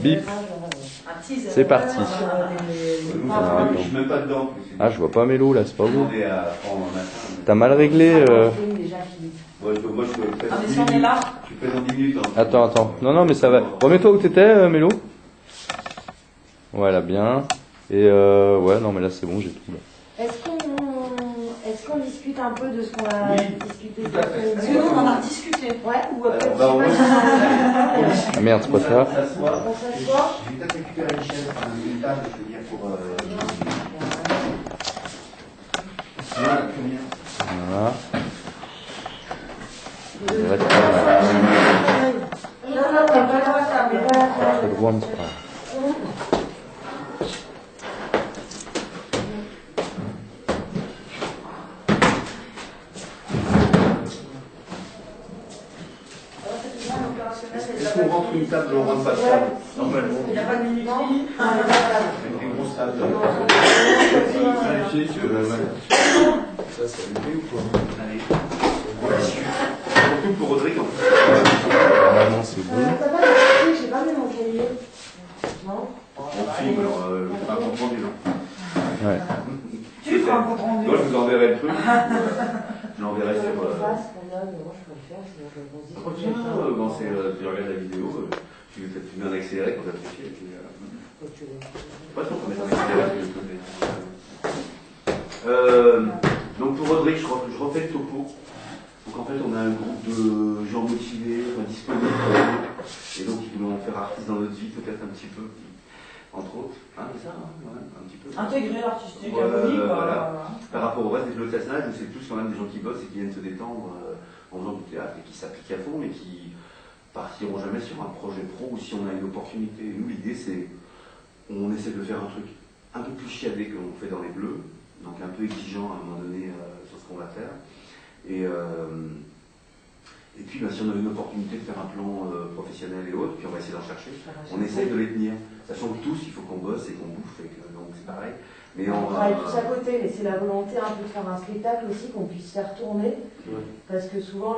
Bip. C'est parti. Je mets pas dedans. Ah, je vois pas Mélo là, c'est pas vous. T'as mal réglé. Moi, je peux Ah, mais si on est là. Tu fais dans 10 minutes. Attends. Non, mais ça va. Remets-toi où t'étais, Mélo. Voilà, bien. Et ouais, non, mais là c'est bon, j'ai tout là. Est-ce qu'on discute un peu de ce qu'on a discuté cet après-midi? Parce que nous, on en a discuté. Ouais, ou après, Ah merde, c'est pas ça. on s'assoit. Je vais peut-être récupérer une chaise, une table, je veux dire, pour. Voilà, combien? Voilà. Non, pas la table. C'est le droit, mais c'est pas grave. Est-ce qu'on rentre une table ou on rentre pas de table? Normalement. Il n'y a pas de minuterie. Avec des grosses tables. Ça, c'est allumé ou quoi? Allez. On discute. Surtout pour Rodrigue, en fait. Normalement, c'est bon. T'as pas de j'ai pas mis mon cahier. Non? On filme, alors, un compte rendu, non? Ouais. Tu feras un compte rendu. Moi, je vous enverrai le truc. Je l'enverrai sur. Moi, je peux le faire, sinon je vais Ah, tiens, bon, tu regardes la vidéo, tu mets un accéléré quand tu réfléchis. Et puis, pas trop, on met un accéléré. Donc pour Rodrigue, je refais le topo. Donc en fait, on a un groupe de gens motivés, disponibles, et donc qui voulons faire artiste dans notre vie, peut-être un petit peu, entre autres. Hein, c'est ça, ouais, un petit peu. Intégrer l'artistique, Ouais, la musique, voilà. Par rapport au reste des locations, c'est plus quand même des gens qui bossent et qui viennent se détendre en faisant du théâtre et qui s'appliquent à fond, mais qui partiront jamais sur un projet pro ou si on a une opportunité. Nous, l'idée, c'est on essaie de faire un truc un peu plus chiadé que l'on fait dans les Bleus, donc un peu exigeant à un moment donné sur ce qu'on va faire. Et puis, si on a une opportunité de faire un plan professionnel et autres, puis on va essayer d'en chercher, on essaie de les tenir. Sachant que tous, il faut qu'on bosse et qu'on bouffe, et que, donc c'est pareil. Mais on travaille tous à côté, mais c'est la volonté un peu de faire un spectacle aussi qu'on puisse faire tourner. Ouais. Parce que souvent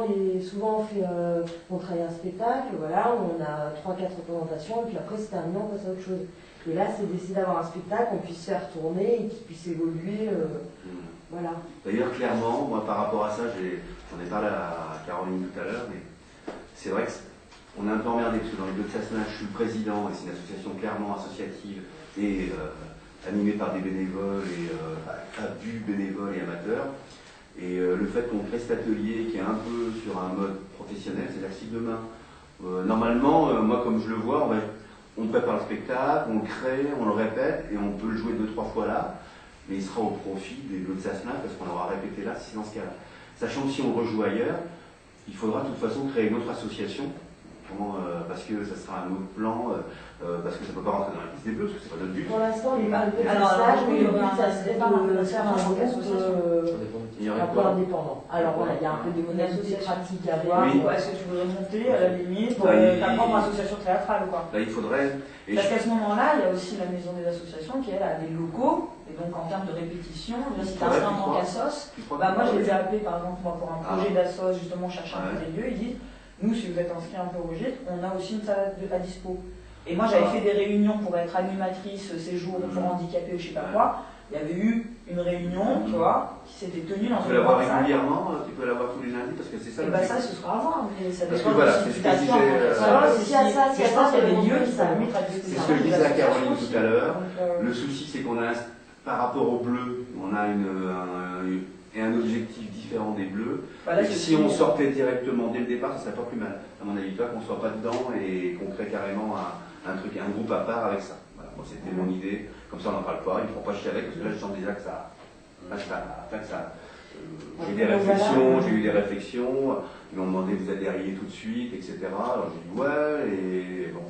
on travaille un spectacle, voilà, on a 3-4 représentations, et puis après c'est terminé, on passe à autre chose. Et là, c'est d'essayer d'avoir un spectacle qu'on puisse faire tourner et qui puisse évoluer. Voilà. D'ailleurs, clairement, moi par rapport à ça, j'en ai parlé à Caroline tout à l'heure, mais c'est vrai qu'on est un peu emmerdé parce que dans les Bleus de Sassenage, je suis le président et c'est une association clairement associative et animée par des bénévoles et à but bénévoles et amateurs. Et le fait qu'on crée cet atelier qui est un peu sur un mode professionnel, c'est-à-dire que si demain, normalement, moi comme je le vois, on prépare le spectacle, on le crée, on le répète et on peut le jouer 2-3 fois là. Mais il sera au profit des Bleus de Sassenage parce qu'on l'aura répété là, c'est dans ce cas-là. Sachant que si on rejoue ailleurs, il faudra de toute façon créer une autre association, parce que ça sera un autre plan, parce que ça ne peut pas rentrer dans la liste des Bleus, parce que c'est pas notre but. Pour l'instant, les Bleus de Sassenage, oui, le but, ça serait de faire un groupe un peu indépendant. Alors voilà, il y a un peu des modalités pratiques à voir. Oui. Est-ce que tu voudrais monter à la limite ta propre association théâtrale, quoi? Là, il faudrait. Parce qu'à ce moment-là, il y a aussi la maison des associations qui, elle, a des locaux. Et donc, en termes de répétition, si tu inscris en tant qu'assos, moi, je les ai appelés, par exemple, pour un projet d'assos, justement, chercher un peu des lieux. Ils disent, nous, si vous êtes inscrit un peu au registre, on a aussi une salle à dispo. Et moi, j'avais fait des réunions pour être animatrice, séjour pour handicapés ou je sais pas quoi. Il y avait eu une réunion, tu vois, qui s'était tenue dans une salle. Tu peux l'avoir régulièrement, tu peux l'avoir tous les lundis, parce que c'est ça. Et ça, ce sera à voir, mais ça dépend de la situation. Je pense qu'il y a des lieux qui peuvent mettre à disposition. C'est ce que je disais à Caroline tout à l'heure. Le souci, c'est qu'on a, par rapport aux Bleus, on a un objectif différent des Bleus. Et si on sortait directement dès le départ, ça serait pas plus mal. À mon avis, toi, qu'on soit pas dedans et qu'on crée carrément un groupe à part avec ça. Voilà, moi, c'était mon idée. Comme ça, on n'en parle pas, ils ne font pas chier avec, parce que là, je sens déjà que ça. J'ai eu des réflexions, ils m'ont demandé vous adhériez tout de suite, etc. Alors j'ai dit ouais, et bon,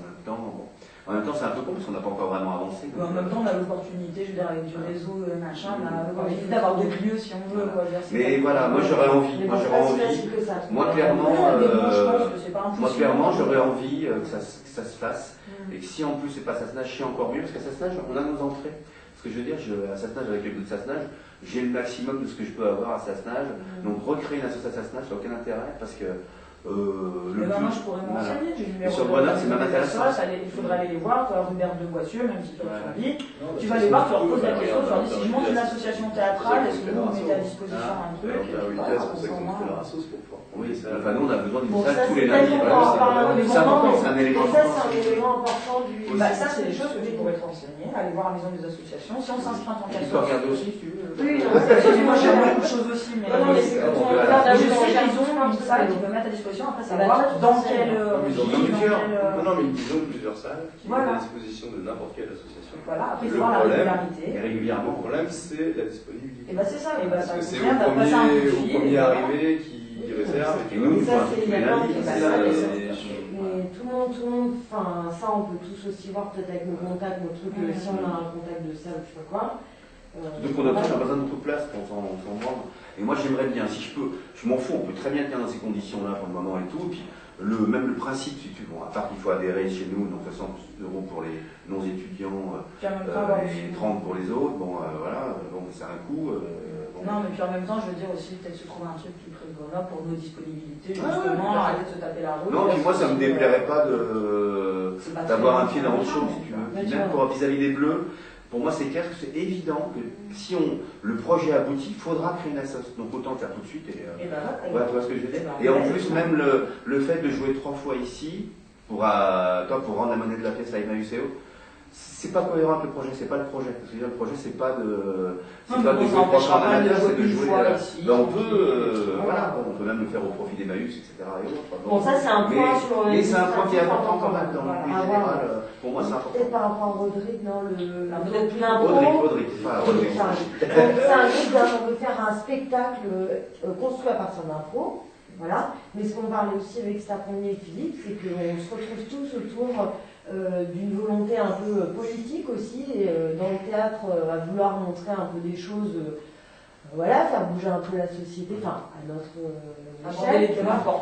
en même temps, c'est un peu con parce qu'on n'a pas encore vraiment avancé. En même temps, on a l'opportunité, je veux dire, avec du réseau, machin, on a l'opportunité d'avoir d'autres lieux si on veut. Quoi, mais voilà, moi j'aurais envie. Moi clairement, j'aurais envie que ça se fasse. Et que si en plus c'est pas Sassenage, c'est encore mieux, parce qu'à Sassenage, on a nos entrées. Ce que je veux dire, à Sassenage, avec les Bleus de Sassenage, j'ai le maximum de ce que je peux avoir à Sassenage. Donc recréer une association à Sassenage, ça n'a aucun intérêt, parce que Moi, je pourrais m'enseigner. J'ai le numéro sur Grenoble, c'est même intéressant. Il faudrait aller les voir, toi, Robert de Boissieu, même si toi tu en vis. Tu vas les voir, tu leur poses la question, tu leur dis si je monte une association théâtrale, est-ce que vous mettez à disposition un truc? Oui, enfin, nous, on a besoin d'une salle ça, tous les lundis. C'est important, c'est un élément important. important. Ça, c'est un élément important du. Ça, c'est des choses que tu pourrais te renseigner, aller voir la maison des associations. Si on s'inscrit en tant Tu peux regarder aussi, si tu veux. Oui, moi j'ai beaucoup de choses aussi, mais non, mais c'est que on là, regarde je sais qu'ils ont une salle qu'ils peuvent mettre à disposition, après savoir dans quelle Non, mais ils ont plusieurs salles qui mettent à disposition de n'importe quelle association. Voilà, après il faut voir la régularité. Le problème, c'est la disponibilité. Et c'est ça, parce que c'est au premier arrivé qui réserve. Et nous, ça, c'est tous les lundis. Mais tout le monde, enfin, ça, on peut tous aussi voir peut-être avec nos contacts, nos trucs, si on a un contact de salle, je sais pas quoi. Donc on a besoin de beaucoup de place pour s'en vendre. Et moi j'aimerais bien, si je peux, je m'en fous, on peut très bien tenir dans ces conditions-là pour le moment et tout. Et puis même le principe, si tu veux, à part qu'il faut adhérer chez nous, donc 60 € pour les non-étudiants et 30 pour les autres, voilà, ça a un coût. Non, mais puis en même temps, je veux dire aussi, peut-être se trouver un truc plus près de Grenoble pour nos disponibilités, justement, arrêter de se taper la route. Non, puis moi ça me déplairait pas d'avoir un pied dans autre chose, si tu veux. Puis même pour vis-à-vis des Bleus, pour moi, c'est clair que c'est évident que si le projet aboutit, il faudra créer une association. Donc autant le faire tout de suite. Voilà, tu vois ce que je veux dire. Et en plus, même le fait de jouer 3 fois ici, pour rendre la monnaie de la pièce à Emmaüs et autres, c'est pas cohérent avec le projet, c'est pas le projet. Parce que le projet, c'est pas de jouer 3 fois en amateur, c'est de jouer. On peut même le faire au profit d'Emmaüs, etc. Bon, ça, c'est un point sur. Mais c'est un point qui est important quand même dans le pays général. Pour moi, c'est important. Peut-être par rapport à Rodrigue, non, Rodrigue, c'est pas Rodrigue. C'est un livre, on veut faire un spectacle construit à partir d'impro. Voilà. Mais ce qu'on parlait aussi avec Staproni et Philippe, c'est qu'on se retrouve tous autour d'une volonté un peu politique aussi, et dans le théâtre, à vouloir montrer un peu des choses, faire bouger un peu la société, enfin, à notre échelle,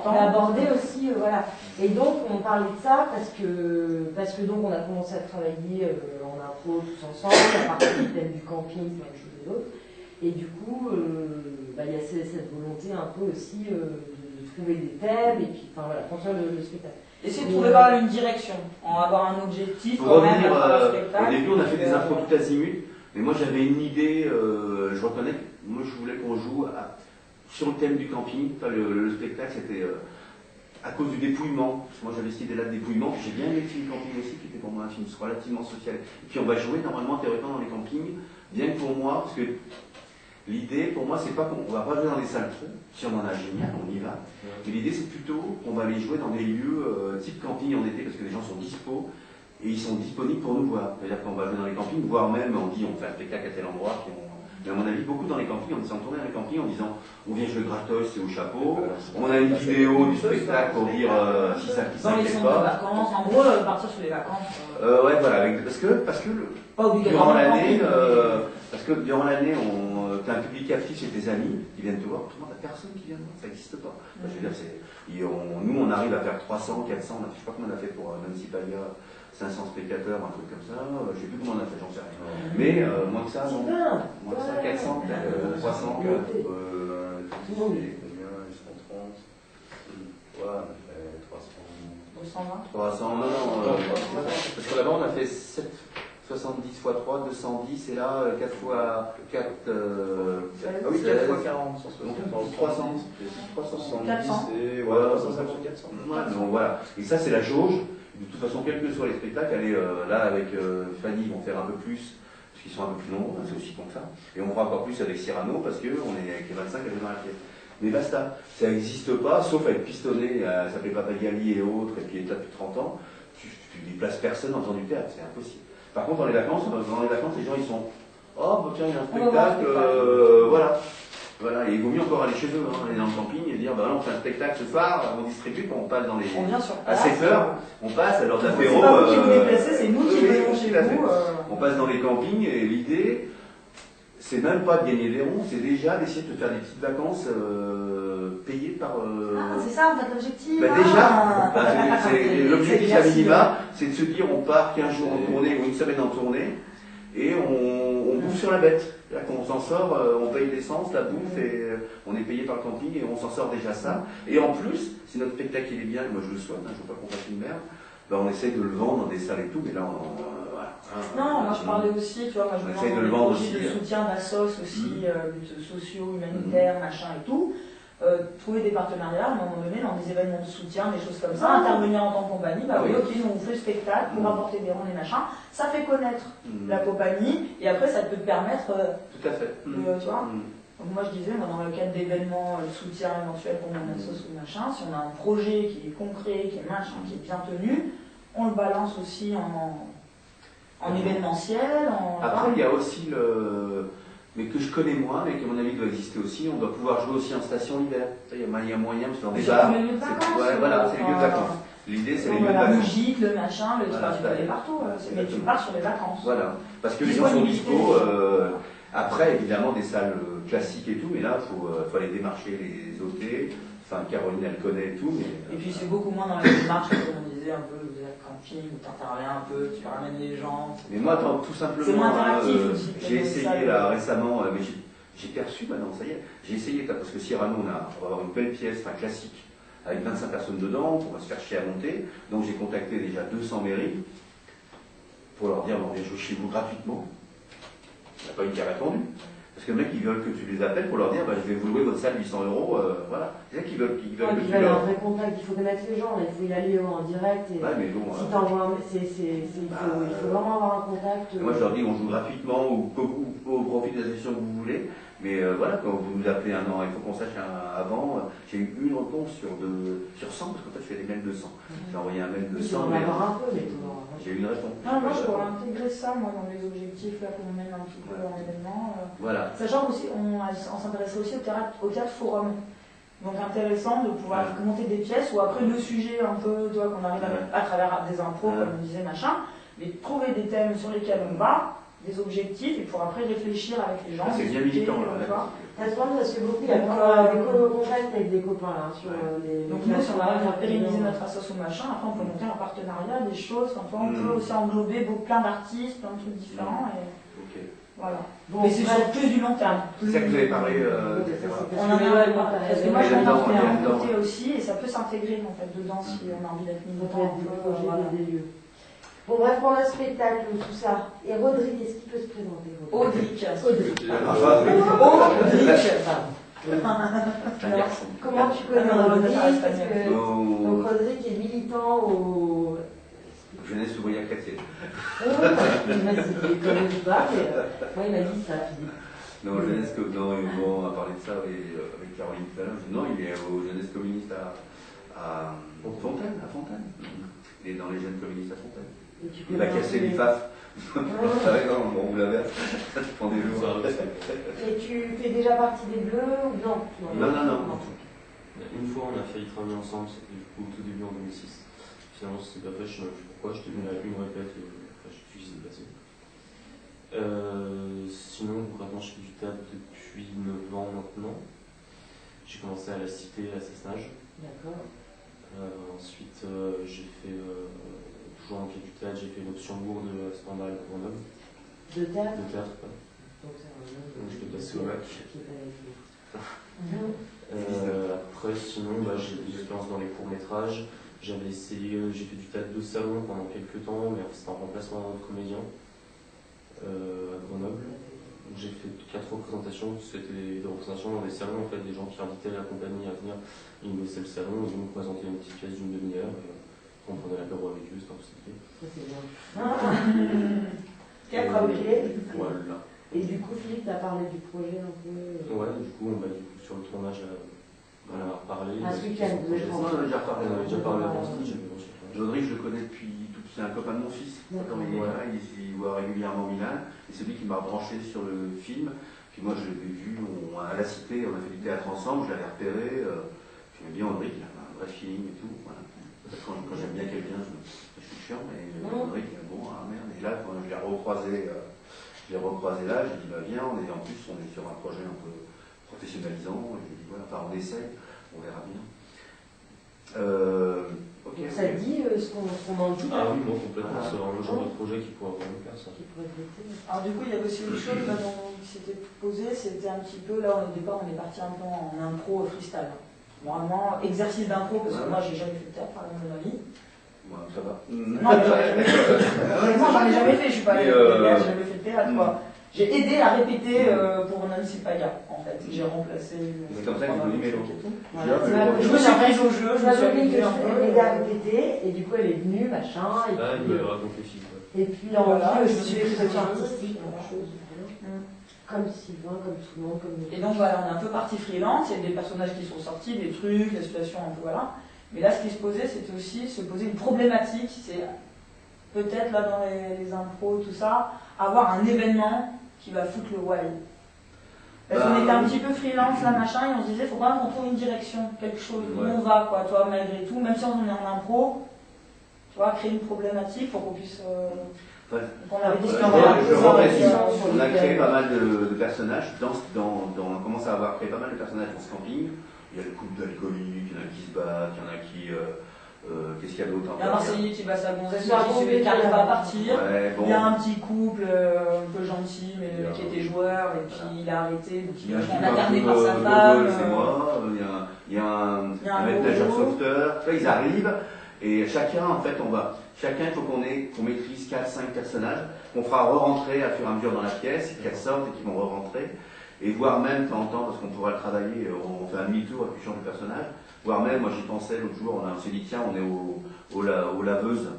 aborder aussi, voilà. Et donc, on parlait de ça parce que donc, on a commencé à travailler en impro tous ensemble, à partir du thème du camping, plein de choses et d'autres. Et du coup, il y a cette volonté un peu aussi de trouver des thèmes et puis, construire le spectacle. Essayer de trouver quand même une direction, avoir un objectif pour quand même revenir, dans le spectacle. Au début, on a fait des impros tout azimut, mais moi j'avais une idée, je reconnais, moi je voulais qu'on joue sur le thème du camping. Le spectacle, c'était à cause du dépouillement. Parce que moi j'avais cette idée-là de dépouillement, j'ai bien aimé le film Camping aussi, qui était pour moi un film relativement social. Et puis on va jouer normalement théoriquement dans les campings, bien que pour moi, parce que l'idée, pour moi, c'est pas qu'on va pas jouer dans des salles trop, si on en a génial, on y va. Mais l'idée, c'est plutôt qu'on va aller jouer dans des lieux type camping en été, parce que les gens sont dispo et ils sont disponibles pour nous voir. C'est-à-dire qu'on va jouer dans les campings, voire même, on dit, on fait un spectacle à tel endroit. Mais à mon avis, beaucoup dans les campings, on s'en tourner dans les campings en disant, on vient jouer gratos, c'est au chapeau. On a une vidéo du spectacle pour dire si ça qui s'inquiète pas. Vacances, en gros, partir sur les vacances. Ouais, voilà, parce que durant l'année, tu as un public actif chez tes amis qui viennent te voir. Autrement, tu n'as personne qui vient te voir, ça n'existe pas. Je veux dire, nous, on arrive à faire 300, 400, je ne sais pas comment on a fait pour Nancy Paya, 500 spectateurs, un truc comme ça. Je ne sais plus comment on a fait, j'en sais rien. Mais moins que ça, non. Moins que ça, 400, 300. Combien ils sont 30. Ouais, on a fait 300. 220 non. Parce que là-bas, on a fait 70 x 3, 210, et là, 4 x 4. Ah oui, 4 x 40, 300. 400. Et voilà, 350 400. Donc voilà. Et ça, c'est la jauge. De toute façon, quels que soient les spectacles, allez, là, avec Fanny, ils vont faire un peu plus, parce qu'ils sont un peu plus nombreux, c'est aussi comme ça. Et on fera encore plus avec Cyrano, parce qu'on est avec les 25 à jouer dans la pièce. Mais basta, ça n'existe pas, sauf à être pistonné, ça s'appelait Papagali et autres, et puis il est là depuis 30 ans. Tu déplaces personne en faisant du théâtre, c'est impossible. Par contre, dans les vacances, les gens ils sont oh, tiens, il y a un spectacle, voilà. Et il vaut mieux encore aller chez eux, aller dans le camping et dire on fait un spectacle ce soir, on distribue, on passe dans les. On vient sur place, à 7 heures, on passe à l'heure d'apéro. C'est pas vous qui vous déplacez, c'est nous qui venons chez vous. On passe dans les campings et l'idée, c'est même pas de gagner des ronds, c'est déjà d'essayer de te faire des petites vacances payées par. C'est ça en fait l'objectif. L'objectif à minima, c'est de se dire on part 15 jours en tournée ou une semaine en tournée, et on bouffe sur la bête. Quand on s'en sort, on paye l'essence, la bouffe, et on est payé par le camping, et on s'en sort déjà ça. Et en plus, si notre spectacle il est bien, moi je le souhaite, je ne veux pas qu'on fasse une merde, ben on essaye de le vendre dans des salles et tout, mais là voilà. Non, moi je parlais aussi, tu vois, moi je me essaye de le vendre aussi. De soutien d'assos aussi, sociaux, humanitaires, machin et tout. Trouver des partenariats à un moment donné dans des événements de soutien, des choses comme ça, intervenir en tant que compagnie, bah oui, ok, nous on fait le spectacle pour apporter des ronds et machin, ça fait connaître la compagnie et après ça peut te permettre tout à fait. Tu vois. Donc moi je disais, dans le cadre d'événements de soutien éventuel pour mon assos ou machin, si on a un projet qui est concret, qui est machin, qui est bien tenu, on le balance aussi en événementiel. Après il y a aussi mais que je connais moins, mais qui à mon avis doit exister aussi, on doit pouvoir jouer aussi en station l'hiver. Il y a moyen, parce que dans des bars. C'est les lieux de vacances. Ouais, voilà, c'est les lieux de vacances. L'idée, c'est les lieux de vacances. La musique, le machin, tu peux aller partout, mais tu pars sur les vacances. Voilà, parce que les gens sont dispo. Après, évidemment, des salles classiques et tout, mais là, il faut aller démarcher les OT. Enfin, Caroline, elle connaît et tout. Mais, et puis, c'est beaucoup moins dans les démarches, comme on disait, un peu, camping, où tu interviens un peu, tu ramènes les gens. Mais moi, tout simplement, c'est moins interactif aussi. J'ai essayé là récemment, mais j'ai perçu maintenant, ça y est, j'ai essayé, parce que Cyrano, on va avoir une belle pièce, classique, avec 25 personnes dedans, on va se faire chier à monter. Donc j'ai contacté déjà 200 mairies pour leur dire, on vient jouer chez vous gratuitement. Il n'y a pas une qui a répondu. Parce que le mec, ils veulent que tu les appelles pour leur dire, je vais vous louer votre salle 800 €, voilà. C'est ça qu'ils veulent. Il veulent un vrai contact, il faut connaître les gens, il faut y aller en direct. Et mais bon, si t'envoies il faut vraiment avoir un contact. Moi, je leur dis, on joue gratuitement ou au profit des associations que vous voulez. Mais voilà, quand vous nous appelez un an, il faut qu'on sache avant. J'ai eu une réponse sur 100, parce qu'en fait, je fais des mails de 100. J'ai envoyé un mail de 100. J'ai eu une réponse. Non, moi, je pourrais intégrer ça, moi, dans les objectifs là, qu'on mène un petit peu en événement. Voilà. Sachant qu'aussi, on s'intéressait aussi au théâtre forum. Donc, intéressant de pouvoir monter des pièces où après, le sujet un peu, tu vois, qu'on arrive à mettre à travers des impros, comme on disait, machin, mais trouver des thèmes sur lesquels on va, des objectifs, et pour après réfléchir avec les gens. C'est bien militant, là. Ça se passe parce que beaucoup, il y a des contacts avec des copains, là, sur les... Donc nous, si on arrive à pérenniser notre association machin, après on peut monter en partenariat, des choses, on peut aussi englober plein d'artistes, plein de trucs différents, et... Voilà. Mais c'est sur plus du long terme. C'est ça que vous avez parlé, on en a parlé, parce que moi je m'en ai un côté aussi, et ça peut s'intégrer en fait dedans si on a envie d'être militant. Des lieux. Bon, bref, pour le spectacle, tout ça. Et Rodrigue, est-ce qu'il peut se présenter? Rodrigue. Alors, comment tu connais Rodrigue? Donc, Rodrigue est militant au... Jeunesse ouvrière chrétienne. Il m'a dit qu'il ne connaît pas, mais moi il m'a dit ça. Non, jeunesse, on a parlé de ça avec Caroline tout à l'heure. Non, il est au jeunesse communiste à Fontaine. Il est dans les jeunes communistes à Fontaine. Il va casser l'IFAF. Bon, vous l'avez, ça te prend des jours. Et tu fais déjà partie des Bleus ou non? Non. Une fois, on a failli travailler ensemble, c'était du coup au tout début en 2006. Finalement, ça s'est pas fait, je sais plus pourquoi, j'étais venu à une répète et je suis ce qui s'est passé. Sinon, concrètement, je fais du théâtre depuis 9 ans maintenant. J'ai commencé à la Cité, à Cessenage. D'accord. Ensuite, j'ai fait, toujours en quai du théâtre, j'ai fait une option lourde à Stendhal à Grenoble. De théâtre? De théâtre, quoi. Donc je l'ai passé au bac. Après, sinon, j'ai des expériences dans les courts-métrages. J'avais essayé, j'ai fait du théâtre de salon pendant quelques temps, mais c'était en remplacement de comédien à Grenoble. J'ai fait 4 représentations, c'était des représentations dans des salons, en fait, des gens qui invitaient la compagnie à venir, ils nous laissaient le salon, ils nous présentaient une petite pièce d'une demi-heure, on prenait l'apéro avec eux, c'était un peu stylé. Ça c'est bien. Ok. Voilà. Et du coup, Philippe, t'as parlé du projet un peu. Ouais, du coup, sur le tournage, on en a reparlé. Ce week-end, vous avez On en a déjà parlé. On a déjà parlé avant ça. Rodrigue, je le connais depuis c'est un copain de mon fils. Quand il est là, il voit régulièrement Milan. Et c'est lui qui m'a branché sur le film. Puis moi, je l'ai vu à la Cité, on a fait du théâtre ensemble, je l'avais repéré. J'aimais bien Rodrigue, il a un vrai feeling et tout. Voilà. Quand j'aime bien quelqu'un, je suis chiant, mais Rodrigue, bon, merde. Et là, quand je l'ai recroisé là, j'ai dit, viens, en plus, on est sur un projet un peu professionnalisant. Et je lui ai dit, voilà, on essaye, on verra bien. Okay, ça dit ce qu'on en dit. Ah oui, moi complètement, c'est vraiment le genre de projet qui pourrait avoir une place. Alors du coup, il y avait aussi une chose qui s'était posée, c'était un petit peu, là au départ, on est parti un peu en impro freestyle. Vraiment, exercice d'impro, parce que moi, j'ai jamais fait de théâtre de ma vie. Moi, ça va. Non, mais j'en ai jamais fait. Moi, j'en ai jamais fait, je suis pas allée j'ai jamais fait de théâtre, quoi. J'ai aidé à répéter pour Nancy Paga, en fait. J'ai remplacé. C'est comme ça que vous Mélo. Je me suis prise au jeu, je me suis aidé à répéter, et du coup, elle est venue, machin. Et là, puis, il me raconte les filles. Et puis, voilà, je me suis fait artistique, comme Sylvain, comme tout le monde. Et donc, voilà, on est un peu parti freelance, il y a des personnages qui sont sortis, des trucs, la situation un peu, voilà. Mais là, ce qui se posait, c'était aussi se poser une problématique, c'est peut-être là dans les impros, tout ça, avoir un événement qui va foutre le why. Parce qu'on était un petit peu freelance, là, machin, et on se disait, faut quand même qu'on trouve une direction, quelque chose, où on va, quoi, toi, malgré tout, même si on est en impro, tu vois, créer une problématique pour qu'on puisse... on a créé pas mal de personnages, on commence à avoir créé pas mal de personnages dans ce camping. Il y a le couple d'alcooliques, il y en a qui se battent, il y en a qui... qu'est-ce qu'il y a d'autre? Il y a un Marseillais qui bat sa gonzesse, qui n'arrive pas à partir. Ouais, bon. Il y a un petit couple un peu gentil, mais qui était joueur, et puis il a arrêté, donc il est interné par sa femme. C'est moi, il y a un maître nageur sauveteur. Ils arrivent, et chacun, en fait, chacun, il faut qu'on maîtrise 4-5 personnages, qu'on fera re-rentrer à fur et à mesure dans la pièce, et qu'elles sortent et qui vont re-rentrer. Et voire même, de temps en temps, parce qu'on pourra le travailler, on fait un demi-tour et puis change de personnage. Voire même, moi j'y pensais l'autre jour, on s'est dit tiens, on est aux laveuses.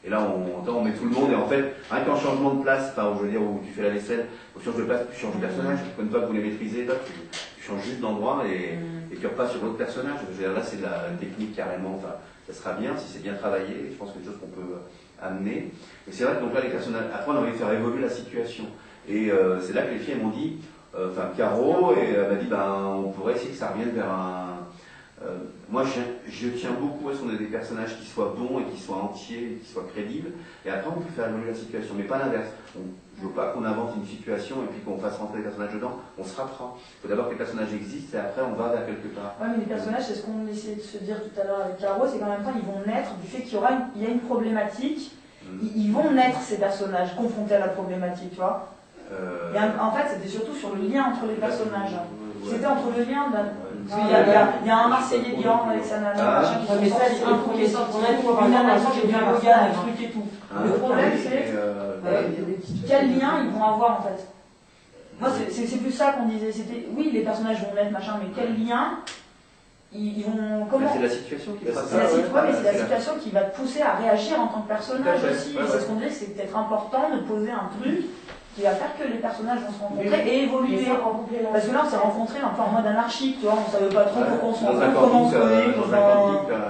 Et là, on met tout le monde, et en fait, rien qu'en changement de place, enfin, je veux dire, où tu fais la vaisselle, tu changes de place, tu changes de personnage. Une fois que vous les maîtrisez, là, tu changes juste d'endroit et tu repasses sur l'autre personnage. Je veux dire, là, c'est de la technique carrément, enfin, ça sera bien si c'est bien travaillé, je pense que c'est quelque chose qu'on peut amener. Et c'est vrai que donc là, les personnages, après, on a envie de faire évoluer la situation. Et c'est là que les filles m'ont dit, enfin Caro, et elle m'a dit on pourrait essayer que ça revienne vers un... moi je tiens beaucoup à ce qu'on ait des personnages qui soient bons et qui soient entiers, et qui soient crédibles, et après on peut faire évoluer la situation, mais pas l'inverse. Je veux pas qu'on invente une situation et puis qu'on fasse rentrer les personnages dedans, on se ratera. Il faut d'abord que les personnages existent et après on va vers quelque part. Oui, mais les personnages, c'est ce qu'on essayait de se dire tout à l'heure avec Caro, c'est qu'en même temps ils vont naître du fait qu'il y a une problématique, ils vont naître ces personnages confrontés à la problématique, tu vois. En fait, c'était surtout sur le lien entre les personnages. C'était entre le lien. Il y a un Marseillais qui rentre avec sa nana, machin, qui sont sortis, un qui est sorti, une nana qui vient au gars, un truc et tout. Le problème, c'est quel lien ils vont avoir en fait. Moi, c'est plus ça qu'on disait. C'était oui, les personnages vont naître, machin, mais quel lien ils vont. Comment? C'est la situation qui va. C'est la situation qui va te pousser à réagir en tant que personnage aussi. C'est ce qu'on disait, c'est peut-être important de poser un truc qui va faire que les personnages vont se rencontrer et évoluer. Parce que là, on s'est rencontrés un peu en mode anarchique, tu vois, on savait pas trop pourquoi on se rencontre, comment on se connaît.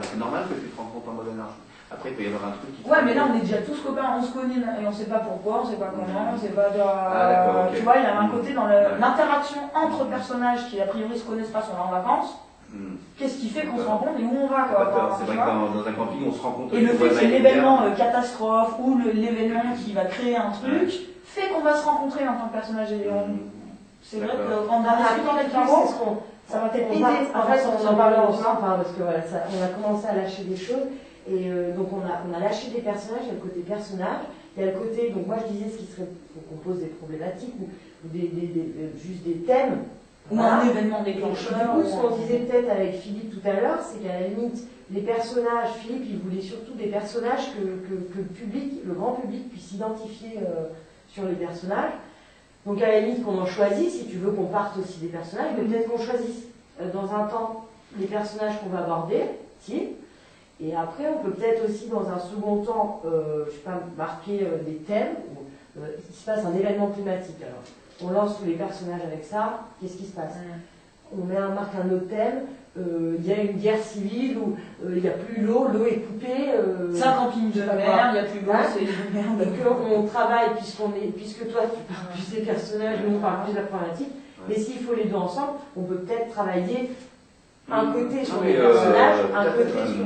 C'est normal que tu te rencontres en mode anarchique. Après, il peut y avoir un truc qui... Ouais, mais là, on est déjà tous copains, on se connaît et on sait pas pourquoi, on sait pas comment, on sait pas... Tu vois, il y a un côté dans l'interaction entre personnages qui, a priori, se connaissent pas, sont là en vacances. Qu'est-ce qui fait qu'on se rencontre et où on va, quoi. C'est vrai que dans un camping, on se rencontre... Et le fait qu'il y ait l'événement catastrophe ou l'événement qui va créer un truc... fait qu'on va se rencontrer en tant que personnage et c'est vrai qu'en discutant avec Caro, ça va peut-être aider. En fait, on en parlait ensemble, parce que voilà, on a commencé à lâcher des choses, et donc on a lâché des personnages. Il y a le côté personnage, il y a le côté, donc moi je disais ce qui serait, faut qu'on pose des problématiques ou juste des thèmes. Ou un événement déclencheur. Du coup, ce qu'on disait peut-être avec Philippe tout à l'heure, c'est qu'à la limite, les personnages, Philippe, il voulait surtout des personnages que le grand public puisse identifier sur les personnages. Donc à la limite qu'on en choisisse, si tu veux qu'on parte aussi des personnages, mais peut-être qu'on choisisse dans un temps les personnages qu'on va aborder, si, et après on peut peut-être aussi dans un second temps, je sais pas, marquer des thèmes, il se passe un événement climatique, alors on lance tous les personnages avec ça, qu'est-ce qui se passe? On marque un autre thème, il y a une guerre civile où il n'y a plus l'eau est coupée. C'est un camping de mer, il n'y a plus d'eau, c'est une merde. Donc on travaille, puisque toi tu parles plus des personnages, nous on parle plus de la problématique, mais s'il faut les deux ensemble, on peut peut-être travailler un côté sur les personnages, un côté sur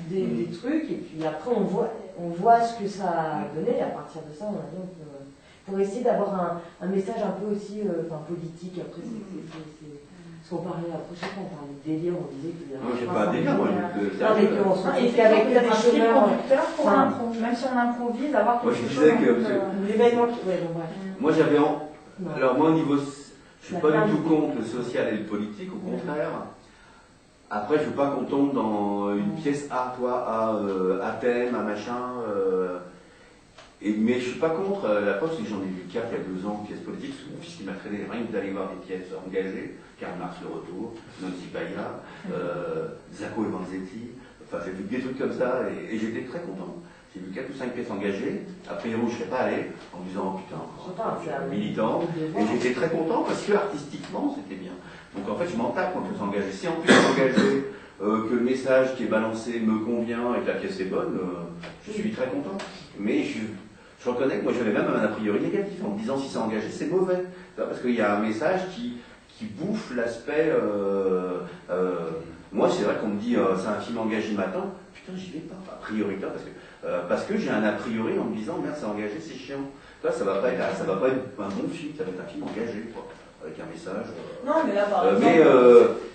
des trucs, et puis après on voit ce que ça a donné, et à partir de ça on a dit on peut, pour essayer d'avoir un message un peu aussi politique, après Parce qu'on parlait la prochaine fois, on parlait de délire, on disait qu'il y avait. Non, j'ai pas un délire, moi. Et qu'avec un fil conducteur pour l'impro, même si on improvise, avoir quelque chose. Moi, je disais que. L'événement qui. Ouais, bon, bref. Moi, j'avais. Alors, moi, au niveau. Je suis pas du tout contre le social et le politique, au contraire. Après, je veux pas qu'on tombe dans une pièce à thème, à machin. Mais je suis pas contre. La preuve, c'est que j'en ai vu 4 il y a 2 ans, une pièce politique, parce que mon fils qui m'a traîné rien que d'aller voir des pièces engagées, Karl Marx le retour, Nancy Paya, Zacco et Vanzetti, enfin j'ai vu des trucs comme ça, et j'étais très content. J'ai vu 4 ou 5 pièces engagées, a priori je ne serais pas allé, en me disant, oh putain, je suis un militant, et j'étais très content parce que artistiquement c'était bien. Donc en fait je m'en tape quand on s'engage. Si en plus s'engager, que le message qui est balancé me convient et que la pièce est bonne, je suis très content. Mais je reconnais que moi j'avais même un a priori négatif en me disant si c'est engagé c'est mauvais. Parce qu'il y a un message qui bouffe l'aspect. Moi c'est vrai qu'on me dit c'est un film engagé matin, putain j'y vais pas, a priori pas, parce que j'ai un a priori en me disant merde c'est engagé, c'est chiant. Ça va pas être un bon film, ça va être un film engagé quoi. Avec un message. Non, mais là, par exemple.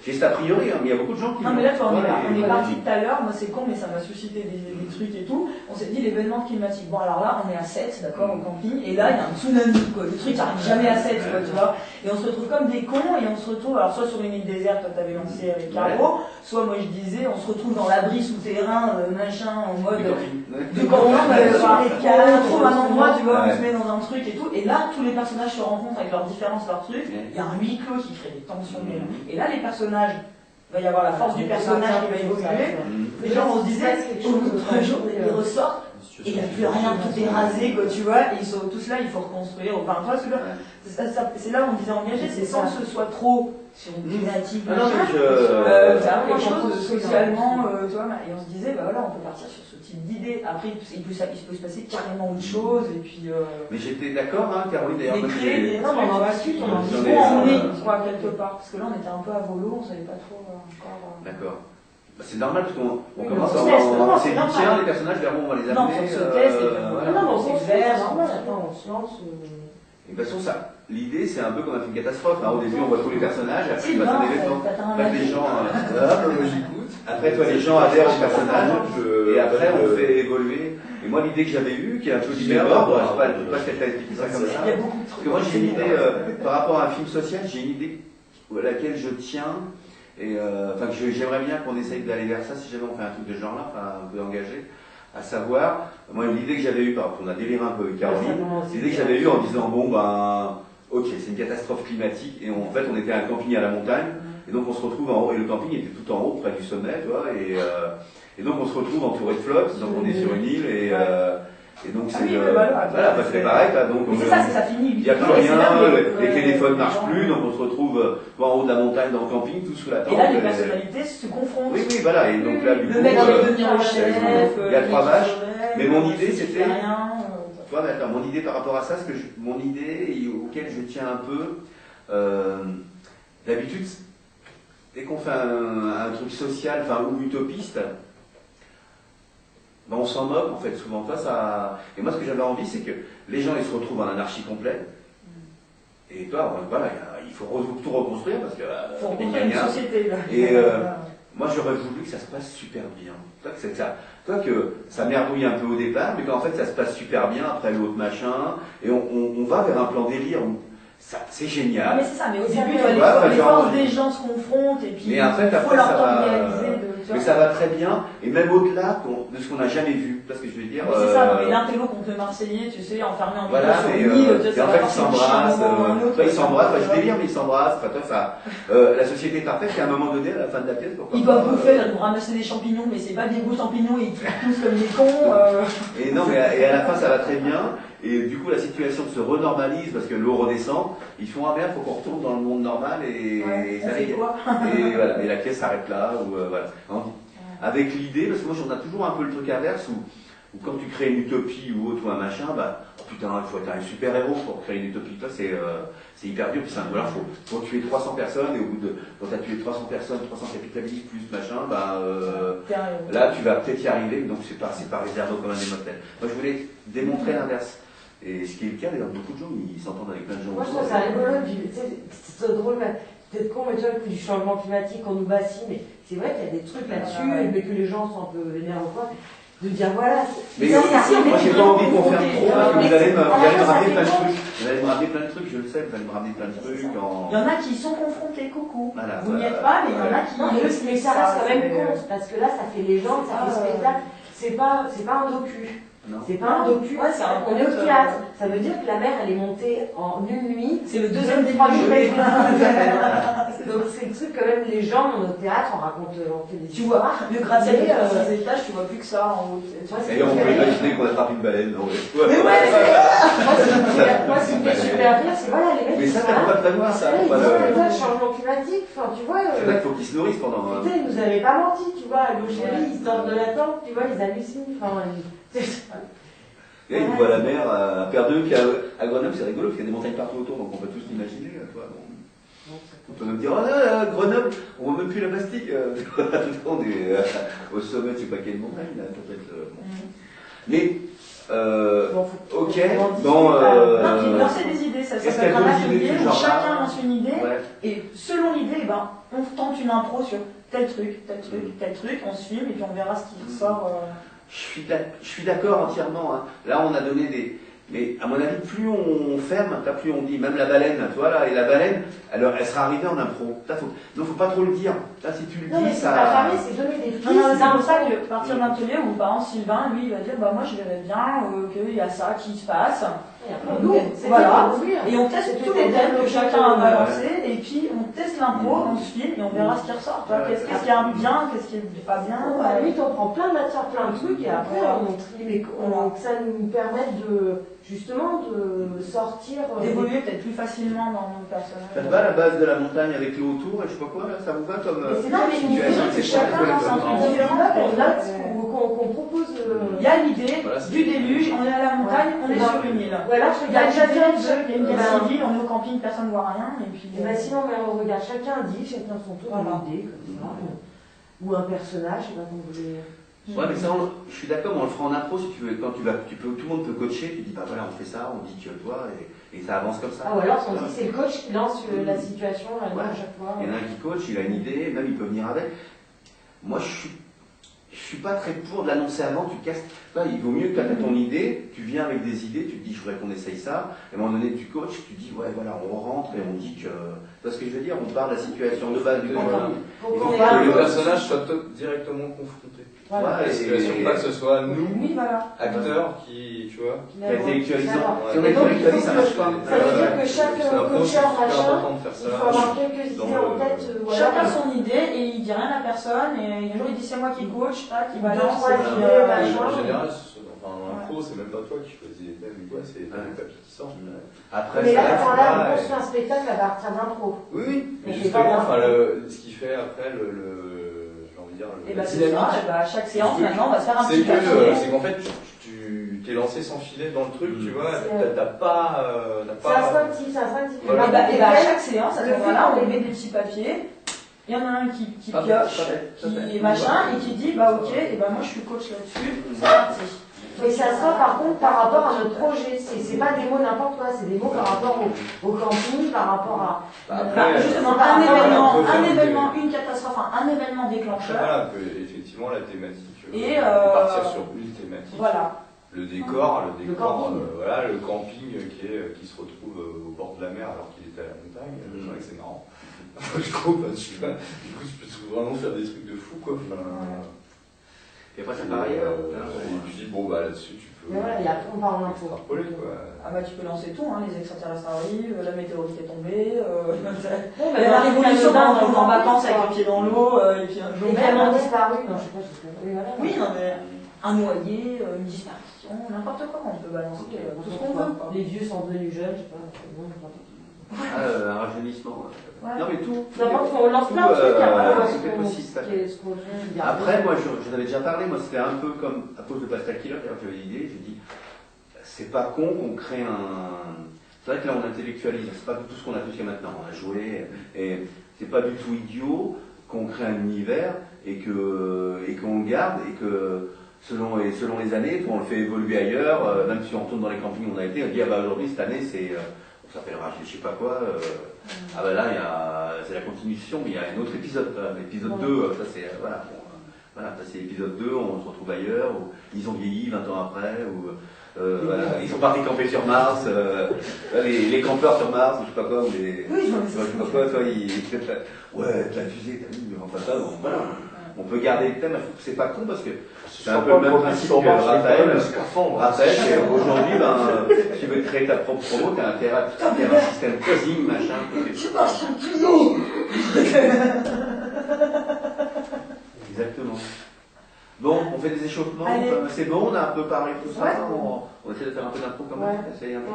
J'ai cet a priori, hein, mais il y a beaucoup de gens qui. Non, mais là, on est parti tout à l'heure, moi c'est con, mais ça m'a suscité des trucs et tout. On s'est dit l'événement climatique. Bon, alors là, on est à 7, d'accord, au camping, et là, il y a un tsunami, quoi. Le truc n'arrive jamais à 7, quoi, tu vois. Et on se retrouve comme des cons, et on se retrouve, alors soit sur une île déserte, toi t'avais lancé avec Caro, soit moi je disais, on se retrouve dans l'abri souterrain, machin, en mode. De camping, on trouve un endroit, tu vois, on se met dans un truc et tout, et là, tous les personnages se rencontrent avec leurs différences, leurs trucs. Il y a un huis clos qui crée des tensions. Et là, les personnages, il va y avoir la force du personnage qui va évoluer. Les gens, on se disait, au bout de 3 jours, ils ressortent, et il n'y a plus rien, tout est rasé, quoi, tu vois, et ils sont tous là, il faut reconstruire. Enfin, toi, c'est là où on disait engagé, c'est sans que ce soit trop sur une thématique, faire quelque chose socialement, tu vois, et on se disait, bah voilà, on peut partir sur ce type d'idée. Après, il peut se passer carrément autre chose, et puis. Mais j'étais d'accord, hein, Caroline, d'ailleurs. Non, mais on en discute, on en discute, on est, quoi, quelque part, parce que là, on était un peu à volo, on savait pas trop encore. D'accord. Bah, c'est normal parce qu'on commence à s'est dit tiens les personnages vers où on va les amener. Non, on se teste et non, on s'exerce, on se lance. Et de toute façon, l'idée c'est un peu comme un film catastrophe. Hein. Au début on voit tous les personnages, après il passe un événement. Après les gens, j'écoute. Après toi les gens adhèrent aux personnages et après on fait évoluer. Et moi l'idée que j'avais eue, qui est un peu différente, je sais pas si elle t'a expliqué ça comme ça. Parce que moi j'ai une idée par rapport à un film social, j'ai une idée à laquelle je tiens. Et enfin, j'aimerais bien qu'on essaye d'aller vers ça si jamais on fait un truc de ce genre-là, enfin un peu engagé, à savoir, moi l'idée que j'avais eue, par exemple, on a déliré un peu avec Caroline, l'idée que j'avais eue en disant bon ben, ok, c'est une catastrophe climatique et en fait on était à un camping à la montagne et donc on se retrouve en haut et le camping était tout en haut près du sommet, tu vois, et donc on se retrouve entouré de flottes, donc on est sur une île et donc c'est voilà, parce que pareil, donc c'est ça finit. Il n'y a plus rien, les téléphones ne marchent plus, donc on se retrouve en haut de la montagne dans le camping, tout sous la tente. Et là, les personnalités se confrontent. Oui, voilà, et donc là, du coup, le mec qui veut devenir le chef, il y a 3 vaches, mais mon idée c'était. Toi, maintenant, mon idée par rapport à ça, mon idée auquel je tiens un peu, d'habitude, dès qu'on fait un truc social, enfin, ou utopiste, ben on s'en moque en fait souvent. Et moi ce que j'avais envie c'est que les gens ils se retrouvent en anarchie complète. Et toi voilà, il faut tout reconstruire parce que faut reconstruire une société là. Et moi j'aurais voulu que ça se passe super bien. Toi que ça merdouille un peu au départ, mais qu'en fait ça se passe super bien après l'autre machin, et on va vers un plan délire. C'est génial. Non, mais c'est ça, mais au début, les forces des gens se confrontent et puis il faut leur temps réaliser. Mais ça va très bien, et même au-delà de ce qu'on n'a jamais vu. Parce que je veux dire. Mais c'est ça, mais l'intello contre le Marseillais, tu sais, enfermé en voilà, sur une île, et en fait ils s'embrassent. Ils s'embrassent, je délire, mais ils s'embrassent. La société est parfaite, et à un moment donné, à la fin de la pièce, ils doivent bouffer, nous ramasser des champignons, mais c'est pas des beaux champignons, ils tous comme des cons. Et non, mais à la fin ça va très bien. Et du coup, la situation se renormalise parce que l'eau redescend. Ils font merde, faut qu'on retourne dans le monde normal et ça fait quoi. Et voilà, et la pièce s'arrête là. Voilà. Avec l'idée, parce que moi j'en ai toujours un peu le truc inverse où quand tu crées une utopie ou autre ou un machin, bah putain, il faut être un super héros pour créer une utopie. Toi, c'est hyper dur. Puis c'est un dollar, faut tuer 300 personnes et au bout de quand tu as tué 300 personnes, 300 capitalistes plus machin, bah là tu vas peut-être y arriver. Donc c'est pas réservé comme un des mortels. Moi je voulais démontrer l'inverse. Et ce qui est le cas, d'ailleurs, beaucoup de gens, ils s'entendent avec plein de gens. Moi, je trouve ça rigolo, c'est drôle, peut-être con, mais tu vois, le coup du changement climatique, on nous bassine, mais c'est vrai qu'il y a des trucs là-dessus, mais que les gens sont un peu vénères ou quoi. De dire voilà. Mais moi j'ai pas envie qu'on fasse trop parce que vous allez me ramener plein de trucs. Vous allez me ramener plein de trucs, je le sais, vous allez me ramener plein de trucs. Il y en a qui y sont confrontés, coucou. Voilà, vous n'y êtes pas, mais il y en a qui. Non, mais ça reste quand même compte, parce que là ça fait légende, ça fait spectacle. C'est pas un docu. C'est pas un docu, on est au théâtre. Ça veut dire que la mer, elle est montée en une nuit. C'est le deuxième des Donc c'est le truc quand même, les gens, on est au théâtre, on raconte, on fait des histoires. Le gratte-ciel de 6 étages, tu vois plus que ça en haut. Et on peut imaginer qu'on attrape une baleine. Mais ouais, moi ce qui me fait super rire, c'est voilà, les mecs. Mais ça, t'as pas de prévoir ça. Le changement climatique, enfin tu vois. C'est là qu'il faut qu'ils se nourrissent pendant. Putain, ils nous avaient pas menti, tu vois, l'eau chérie, ils sortent de la tente, tu vois, ils hallucinent. Et là, ils voient la mer à Perdeux, puis à Grenoble, c'est rigolo, parce qu'il y a des montagnes partout autour, donc on peut tous l'imaginer. On peut même dire, oh là, Grenoble, on voit même plus la Bastille. On est au sommet, je sais pas quelle montagne, là, peut-être. Mais, ok, bon. Lancer des idées, ça s'appelle un atelier où chacun lance une idée, et selon l'idée, ben, on tente une impro sur tel truc, on se filme, et puis on verra ce qui ressort. Je suis d'accord entièrement. Hein. Là, on a donné des. Mais à mon avis, plus on ferme, là, plus on dit. Même la baleine, tu vois là, et la baleine, alors elle sera arrivée en impro. Là, non, faut pas trop le dire. Là, si tu le dis, mais ça. C'est pas fermé, c'est donner des pistes. Non, c'est pour ça que partir d'un atelier où, par exemple, Sylvain, lui, il va dire, bah moi, je verrais bien qu'il y a ça qui se passe. Voilà. Et on teste tous les thèmes que chacun a balancé, et puis on teste l'impro, on se filme, et on verra ce qui ressort. Qu'est-ce qui est bien, qu'est-ce qui est pas bien. À la limite, on prend plein de matières, plein de trucs, et après, on trie, mais que ça nous permette de, justement, de sortir. D'évoluer peut-être plus facilement dans nos personnages. Ça te va la base de la montagne avec l'eau autour, et je sais pas quoi, là, ça vous va comme. C'est non, mais c'est chacun lance un truc différent, qu'on propose. Il y a l'idée du déluge, on est à la montagne, on est sur une île. Voilà, il y a une guerre civile, on est au camping, personne ne voit rien. Et puis, sinon, on regarde, chacun dit, chacun son tour, une idée, comme ça. Ou un personnage, je sais pas comment vous voulez. Ouais, mais ça, je suis d'accord, on le fera en impro si tu veux. Quand tout le monde peut coacher, tu dis, bah voilà, on fait ça, on dit que toi, et ça avance comme ça. Ah, ou alors, on dit, c'est le coach qui lance la situation, à chaque fois. Il y en a un qui coach, il a une idée, même il peut venir avec. Moi, je suis pas très pour de l'annoncer avant, tu casses. Là, il vaut mieux que tu as ton idée, tu viens avec des idées, tu te dis, je voudrais qu'on essaye ça. Et à un moment donné, tu coaches, tu dis, ouais, voilà, on rentre et on dit que. Tu vois ce que je veux dire? On parle de la situation de base du camping. Il faut que le personnage soit directement confronté. Voilà, la situation, pas que ce soit nous, acteurs, qui, tu vois, qui intellectualisant. Si on intellectualise, ça marche pas. Ça veut dire que chaque coacheur, machin, il faut avoir quelques idées en tête. Chacun son idée et il dit rien à personne. Et un jour il dit c'est moi qui coach, qui balance. En général, en impro, c'est même pas toi qui choisis les thèmes ou quoi, c'est les papiers qui sortent. Après, mais là, on construit un spectacle à partir d'impro. Oui, mais justement, ce qui fait après et bah c'est ça, à chaque séance maintenant on va se faire un petit café. C'est qu'en fait tu t'es lancé sans filet dans le truc, tu vois, t'as pas. C'est instinctif, c'est instinctif. Et bah à chaque séance, à ce moment-là, on met des petits papiers. Il y en a un qui pioche, qui machin, et qui dit bah ok, et bah moi je suis coach là-dessus, c'est parti. Mais ça sera par contre par rapport à notre projet, c'est pas des mots n'importe quoi, c'est des mots par rapport au camping, par rapport à. Justement, un événement, une catastrophe, un événement déclencheur. Voilà, effectivement la thématique. Et partir sur une thématique. Voilà. Le décor, voilà, le camping qui se retrouve au bord de la mer alors qu'il était à la montagne, c'est vrai que c'est marrant. Je trouve, du coup, je peux vraiment faire des trucs de fou, quoi. Et après, c'est pareil. Et tu dis, bon, bah là-dessus, tu peux. Mais voilà, et après, on part en info. Ah, bah, tu peux lancer tout, hein. Les extraterrestres arrivent, la météorite est tombée, la révolution en vacances avec le pied dans l'eau, et puis un jour. Les gamins disparus, non, je sais pas, oui, non, mais un noyé, une disparition, n'importe quoi, on peut balancer tout ce qu'on veut. Les vieux sont devenus jeunes, je sais pas. Un rajeunissement. Non mais tout. On lance plein de trucs. Après, moi, j'en avais déjà parlé. Moi, c'était un peu comme à cause de Pascal Killer. J'avais l'idée. J'ai dit, c'est pas con qu'on crée un. C'est vrai que là, on intellectualise. C'est pas tout ce qu'on a fait jusqu'à maintenant. On a joué et c'est pas du tout idiot qu'on crée un univers et qu'on le garde et que selon les années, on le fait évoluer ailleurs. Même si on retourne dans les campings où on a été, on dit ah bah aujourd'hui cette année c'est ça s'appellera je sais pas quoi. Ah ben là, c'est la continuation, mais il y a un autre épisode. L'épisode 2, ça c'est... Voilà, voilà, ça c'est l'épisode 2, on se retrouve ailleurs, où ils ont vieilli 20 ans après, où voilà, ils sont partis camper sur Mars, les campeurs sur Mars, je sais pas quoi, ou les... Oui, je sais pas quoi, toi, ouais, la fusée, t'as vu, enfin ça, bon, voilà. On peut garder le thème, je trouve que c'est pas con parce que c'est un peu le même principe que Raphaël. Raphaël, aujourd'hui, si tu veux créer ta propre promo, t'as intérêt à faire un système cosing, machin. Je marche un kilo. Exactement. Bon, on fait des échauffements, c'est bon, on a un peu parlé de tout ça, on essaie de faire un peu d'impro quand même. On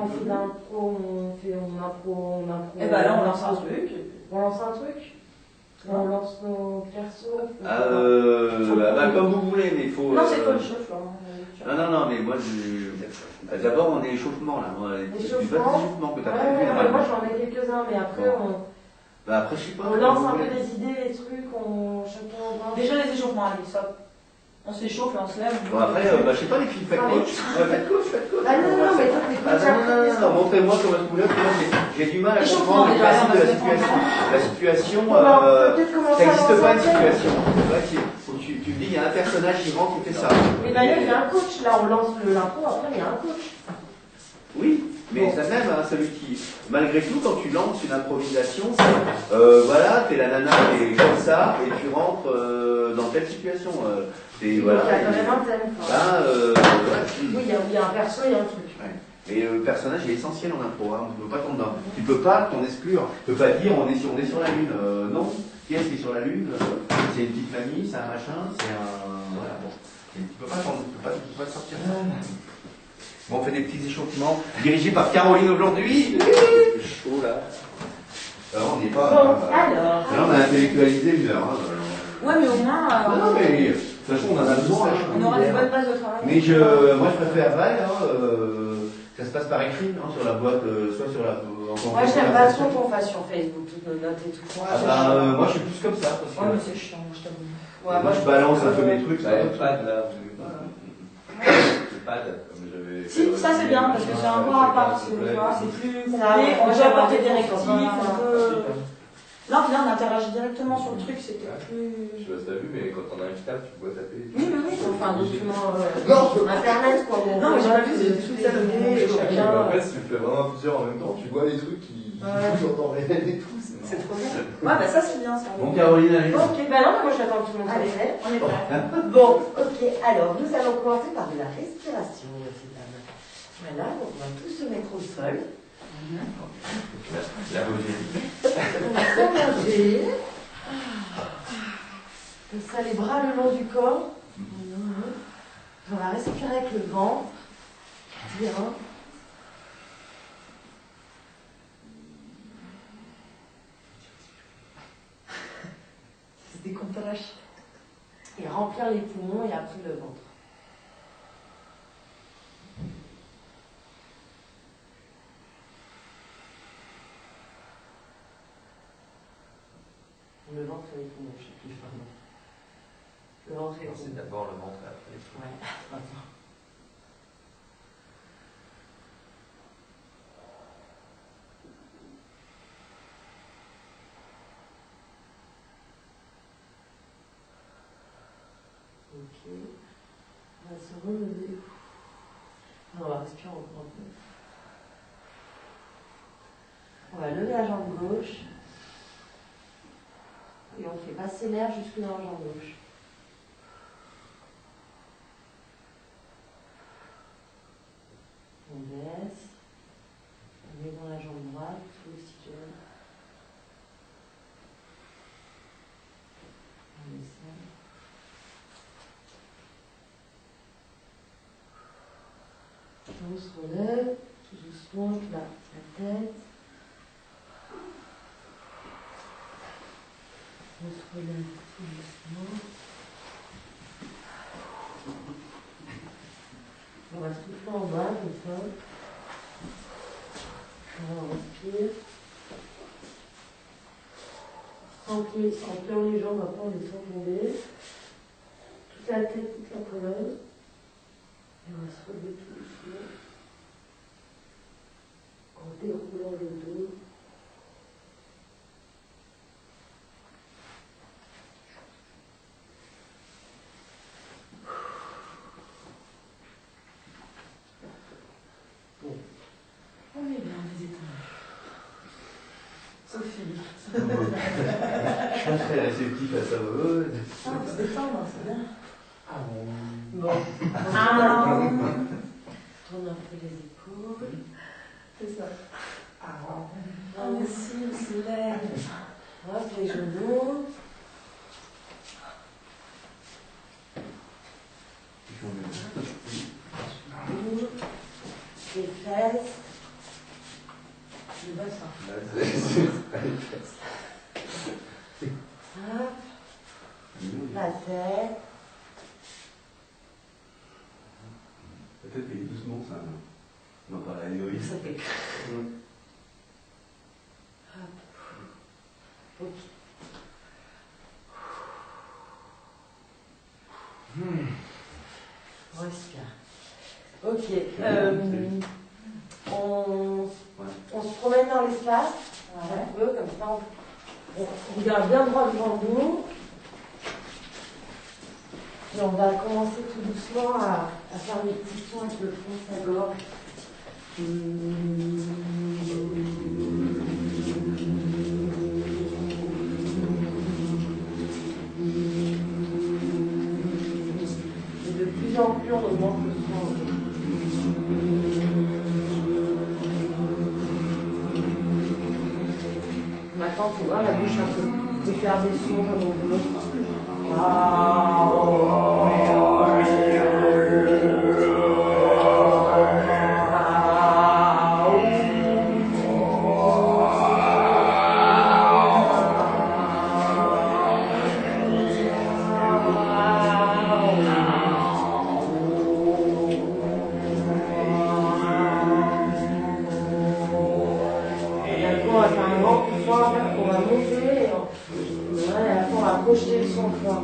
fait d'impro, on impro. Et bah là, on lance un truc. On lance un truc. On lance nos persos. Comme vous voulez, mais il faut... Non, c'est pas le chauffe, Non, mais moi, d'abord, on est échauffement, là. Échauffement que t'as prévu. Moi, j'en ai quelques-uns, mais après, après, je sais pas. On lance un peu des idées, des trucs, chacun... Déjà, les échauffements, allez, stop. On s'échauffe, on se lève. Bon, après, je sais pas, les filles, faites coach. Faites coach. Ah non, mais toi, t'es coach. Non, montrez-moi comment je voulais. J'ai du mal à comprendre le principe de la situation. La situation, ça n'existe pas une situation. Tu me dis, il y a un personnage qui rentre qui fait ça. Mais d'ailleurs, il y a un coach. Là, on lance l'impro, après, il y a un coach. Oui. Mais ça même, celui qui, malgré tout, quand tu lances une improvisation, voilà, t'es la nana qui est comme ça, et tu rentres dans telle situation. Voilà, il y a quand même un thème. Oui, il y a un perso, il y a un truc. Ouais. Et le personnage est essentiel en impro, hein, tu ne peux pas t'en... Tu peux pas t'en exclure. Tu peux pas dire on est sur la Lune. Non. Qui est-ce qui est sur la Lune? C'est une petite famille, c'est un machin, c'est un... Voilà, bon. Et tu peux pas sortir ça. Bon, on fait des petits échauffements dirigés par Caroline aujourd'hui. Chaud là. Alors, on n'est pas. Alors. Là, on a intellectualisé une heure. Ouais, mais au moins. Non, mais de toute façon, on en a besoin. On aura des bonnes bases de travail. Mais moi, je préfère que ça se passe par écrit, sur la boîte, soit sur la. Moi, j'aime pas trop qu'on fasse sur Facebook toutes nos notes et tout. Moi, je suis plus comme ça. Parce que... Ouais, mais c'est chiant, je t'avoue. Ouais, moi, je balance un peu mes trucs. Si, ça c'est bien, parce que c'est un point à part, tu vois, c'est plus compliqué, on peut apporter des rectifs, on peut... Là, au final, on interagit directement sur le truc, c'était plus... Je sais pas si t'as vu, mais quand on a un kitable, tu vois taper. Oui, mais oui. Enfin, un document... Internet, quoi. Non, mais j'ai pas vu, c'est tout ça, chacun... En fait, si tu fais vraiment plusieurs en même temps, tu vois les trucs qui sont en temps réel et tout. C'est trop bien. Ouais, bah ça c'est bien, ça. Bon, Caroline, allez. Ok, bah non, moi j'attends que tout le monde soit prêt. On est prêts. Bon, ok, alors nous allons commencer par de la respiration, ces dames. Voilà, donc on va tous se mettre au sol. La beauté. On va s'allonger. Comme ça, les bras le long du corps. On va respirer avec le ventre. Bien. Se décontracter. Et remplir les poumons et après le ventre. Le ventre et les poumons, je ne sais plus, pardon. Le ventre et les poumons. C'est d'abord le ventre et après les poumons. Ouais, attends. Ok. On va se relever. On va respirer encore un peu. On va lever la jambe gauche. Et on fait passer l'air jusque dans la jambe gauche. On baisse. On met dans la jambe droite, tout l'oxygène. On descend. On se relève, tout doucement, la tête. On se relève tout doucement. On va souffler en bas, comme ça. On respire. Sans plier les jambes, après on les sent tomber. Toute la tête, toute la colonne. Et on va se relever tout doucement. En déroulant le est bien, les étangs. Sophie. Je suis pas très réceptif à ça. Ah, on se détendre, c'est bien. Ah bon. Bon. Tourne un peu les épaules. C'est ça. Ah, merci, le soleil. Hop, les genoux. Les fesses. Le bassin. Hop. La tête. Peut-être payer doucement ça. Non, pas la héroïne. Ça fait. Ok. Respire. Ok. On se promène dans l'espace. Un peu, comme ça. On regarde bien droit devant nous. Et on va commencer tout doucement à faire des petits sons avec le front de sa gorge. Et de plus en plus, on augmente le son. Maintenant, tu vois, la bouche un peu. On peut faire des sons comme on veut. Projeter le son fort.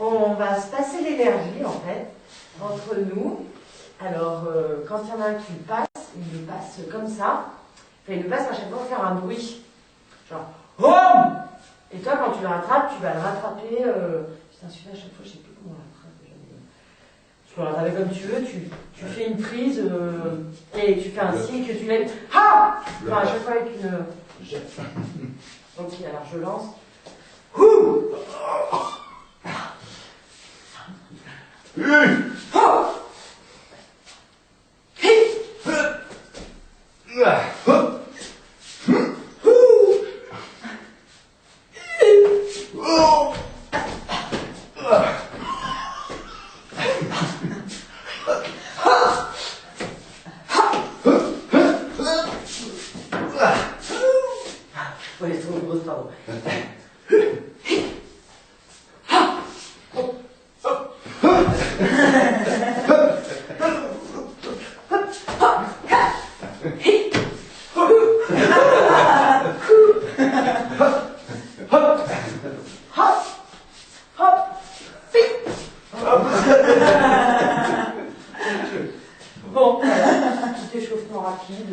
On va se passer l'énergie en fait entre nous. Alors, quand il y en a un qui le passe, il le passe comme ça. Enfin, il le passe à chaque fois pour faire un bruit. Genre, HOM! Et toi, quand tu le rattrapes, tu vas le rattraper. Putain, celui-là, à chaque fois, je sais plus comment on rattrape. Tu peux le rattraper comme tu veux. Tu fais une prise et tu fais un signe que tu lèves. Ha! Enfin, à chaque fois avec une. Ok, alors je lance. Houh! Faut les trop grosses, pardon. Bon, voilà, petit échauffement rapide.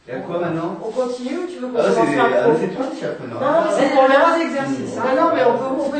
Et à quoi maintenant? On continue ou tu veux qu'on Ah, commence c'est par c'est toi qui as fait. Non, mais c'est pour les exercices. Non, mais on peut